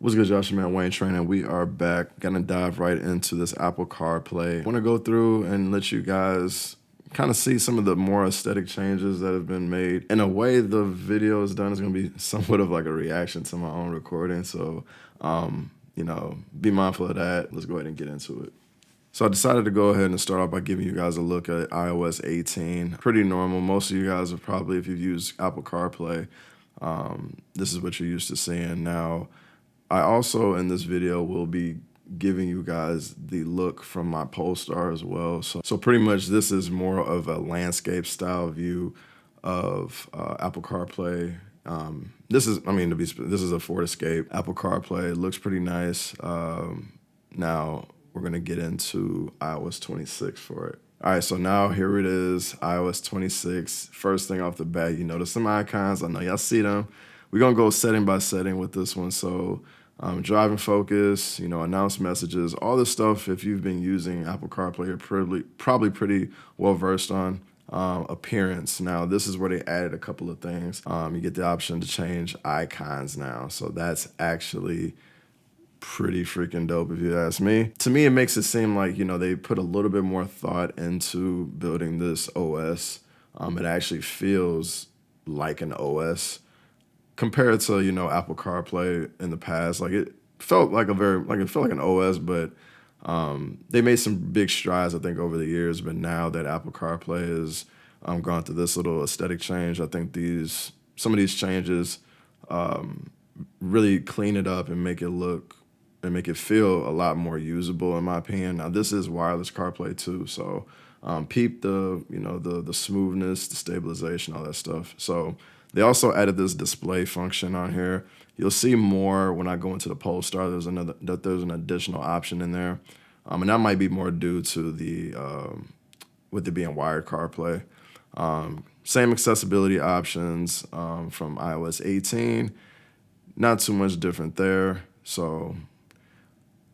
What's good, Josh? Man, Wayne Training. We are back. Gonna dive right into this Apple CarPlay. Want to go through and let you guys kind of see some of the more aesthetic changes that have been made. In a way, the video is done is gonna be somewhat of like a reaction to my own recording. So, be mindful of that. Let's go ahead and get into it. So I decided to go ahead and start off by giving you guys a look at iOS 18. Pretty normal. Most of you guys have probably, if you've used Apple CarPlay, this is what you're used to seeing. Now, I also, in this video, will be giving you guys the look from my Polestar as well. So pretty much this is more of a landscape style view of Apple CarPlay. This is a Ford Escape. Apple CarPlay. It looks pretty nice. Now we're gonna get into iOS 26 for it. All right, so now here it is, iOS 26. First thing off the bat, you notice some icons. I know y'all see them. We're gonna go setting by setting with this one. So driving focus, announce messages, all this stuff. If you've been using Apple CarPlay, you're probably pretty well versed on. Appearance. Now, this is where they added a couple of things. You get the option to change icons now. So that's actually pretty freaking dope if you ask me. To me, it makes it seem like, they put a little bit more thought into building this OS. It actually feels like an OS compared to, Apple CarPlay in the past. Like it felt like an OS, but they made some big strides, I think, over the years. But now that Apple CarPlay has gone through this little aesthetic change, I think some of these changes really clean it up and make it feel a lot more usable, in my opinion. Now, this is wireless CarPlay too, so peep the smoothness, the stabilization, all that stuff. So they also added this display function on here. You'll see more when I go into the Polestar. There's an additional option in there, and that might be more due to with it being wired CarPlay. Same accessibility options from iOS 18. Not too much different there. So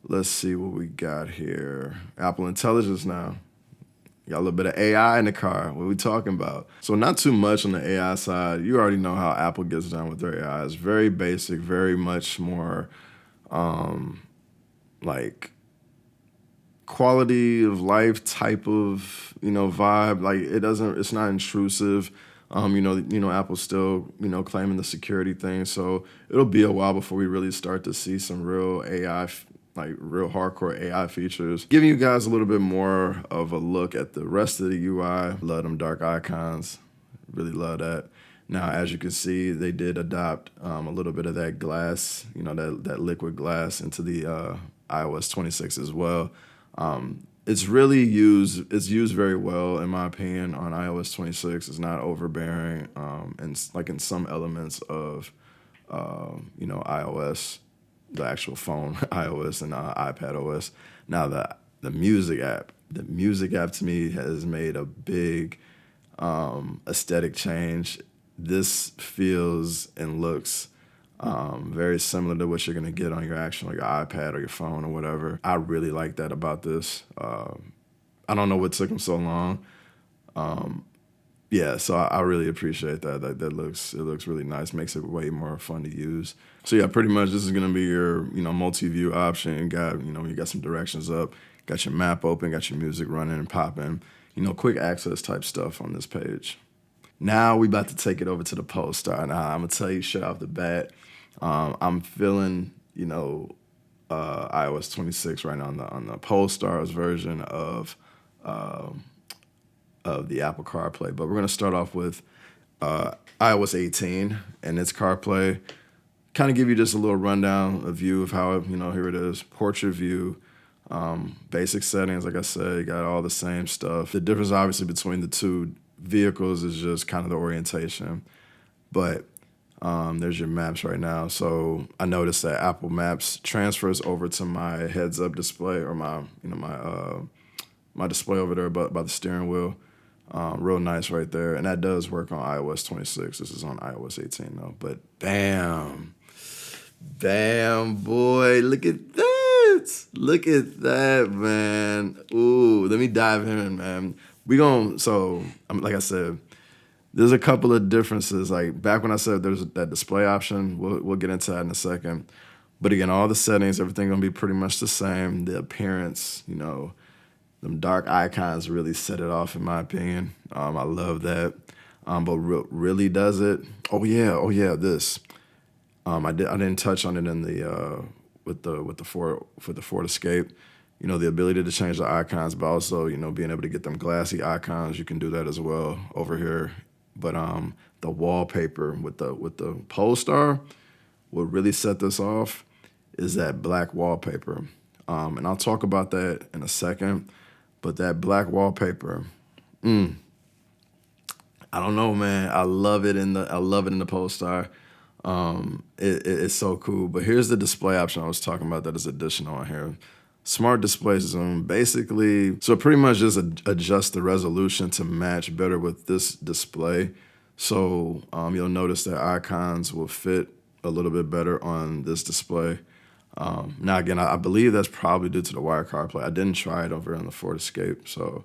let's see what we got here. Apple Intelligence now. Got a little bit of AI in the car. What are we talking about? So not too much on the AI side. You already know how Apple gets down with their AI. It's very basic, very much more like quality of life type of, vibe. Like it's not intrusive. Apple's still, claiming the security thing. So it'll be a while before we really start to see some real AI, like real hardcore AI features. Giving you guys a little bit more of a look at the rest of the UI. Love them dark icons. Really love that. Now, as you can see, they did adopt a little bit of that glass, that liquid glass into the iOS 26 as well. It's used very well, in my opinion, on iOS 26. It's not overbearing, and like in some elements of, iOS, the actual phone iOS and iPad OS. Now the music app to me has made a big aesthetic change. This feels and looks very similar to what you're gonna get on your actual your iPad or your phone or whatever. I really like that about this. I don't know what took them so long. Yeah, so I really appreciate that. It looks really nice. Makes it way more fun to use. So yeah, pretty much this is gonna be your multi-view option. You got you got some directions up, got your map open, got your music running and popping. Quick access type stuff on this page. Now we about to take it over to the Polestar. Now I'm gonna tell you straight off the bat, I'm feeling iOS 26 right now on the Polestar's version of the Apple CarPlay. But we're going to start off with iOS 18 and its CarPlay. Kind of give you just a little rundown, a view of how, here it is, portrait view, basic settings. Like I said, you got all the same stuff. The difference, obviously, between the two vehicles is just kind of the orientation. But there's your maps right now. So I noticed that Apple Maps transfers over to my heads-up display, or my display over there by the steering wheel. Real nice right there. And that does work on iOS 26. This is on iOS 18 though. But bam, boy, look at that. Look at that, man. Ooh, let me dive in, man. Like I said, there's a couple of differences. Like back when I said there's that display option, we'll get into that in a second. But again, all the settings, everything gonna be pretty much the same. The appearance, you know, them dark icons really set it off in my opinion. I love that. But really does it? Oh yeah, this. I didn't touch on it in the with the Ford Escape. You know, the ability to change the icons, but also, you know, being able to get them glassy icons, you can do that as well over here. But the wallpaper with the Polestar, what really set this off is that black wallpaper. And I'll talk about that in a second. But that black wallpaper, I don't know, man. I love it in the Polestar. It's so cool. But here's the display option I was talking about that is additional on here. Smart display zoom, basically, so pretty much just adjust the resolution to match better with this display. So you'll notice that icons will fit a little bit better on this display. Now again, I believe that's probably due to the wired CarPlay. I didn't try it over on the Ford Escape, so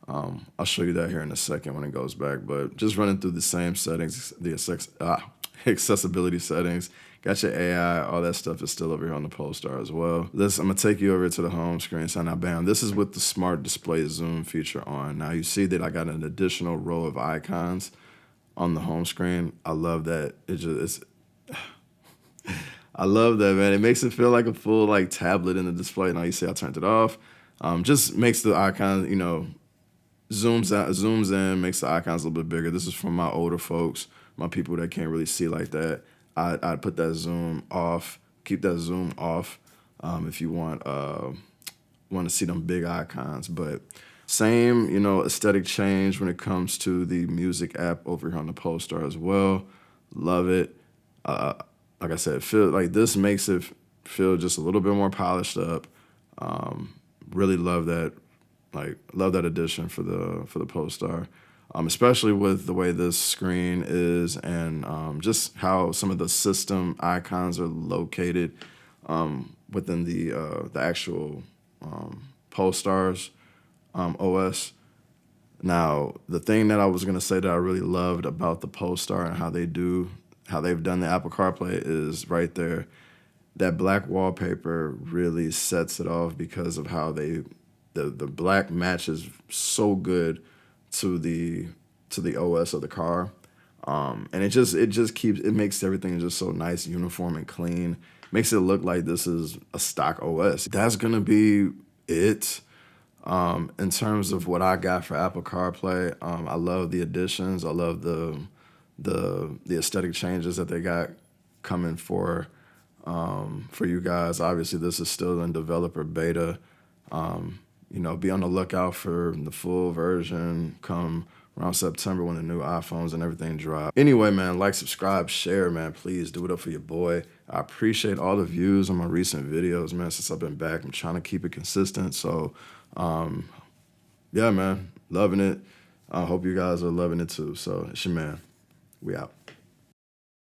I'll show you that here in a second when it goes back. But just running through the same settings, the accessibility settings, got your AI, all that stuff is still over here on the Polestar as well. I'm gonna take you over to the home screen. So now, bam, this is with the smart display zoom feature on. Now you see that I got an additional row of icons on the home screen. I love that. I love that, man. It makes it feel like a full like tablet in the display. Now you see I turned it off. Just makes the icon, you know, zooms in, makes the icons a little bit bigger. This is for my older folks, my people that can't really see like that. I'd put that zoom off, keep that zoom off if you want to see them big icons. But same, you know, aesthetic change when it comes to the music app over here on the Polestar as well. Love it. Like I said, this makes it feel just a little bit more polished up. Really love that. Love that addition for the Polestar, especially with the way this screen is and just how some of the system icons are located within the actual Polestar's OS. Now, the thing that I was gonna say that I really loved about the Polestar and how they've done the Apple CarPlay is right there. That black wallpaper really sets it off because of how the black matches so good to the OS of the car, and it makes everything just so nice, uniform, and clean. Makes it look like this is a stock OS. That's gonna be it. In terms of what I got for Apple CarPlay, I love the additions. I love the aesthetic changes that they got coming for you guys. Obviously, this is still in developer beta. You know, be on the lookout for the full version come around September when the new iPhones and everything drop. Anyway, man, like, subscribe, share, man. Please do it up for your boy. I appreciate all the views on my recent videos, man, since I've been back. I'm trying to keep it consistent. So, yeah, man, loving it. I hope you guys are loving it too. So it's your man. We out.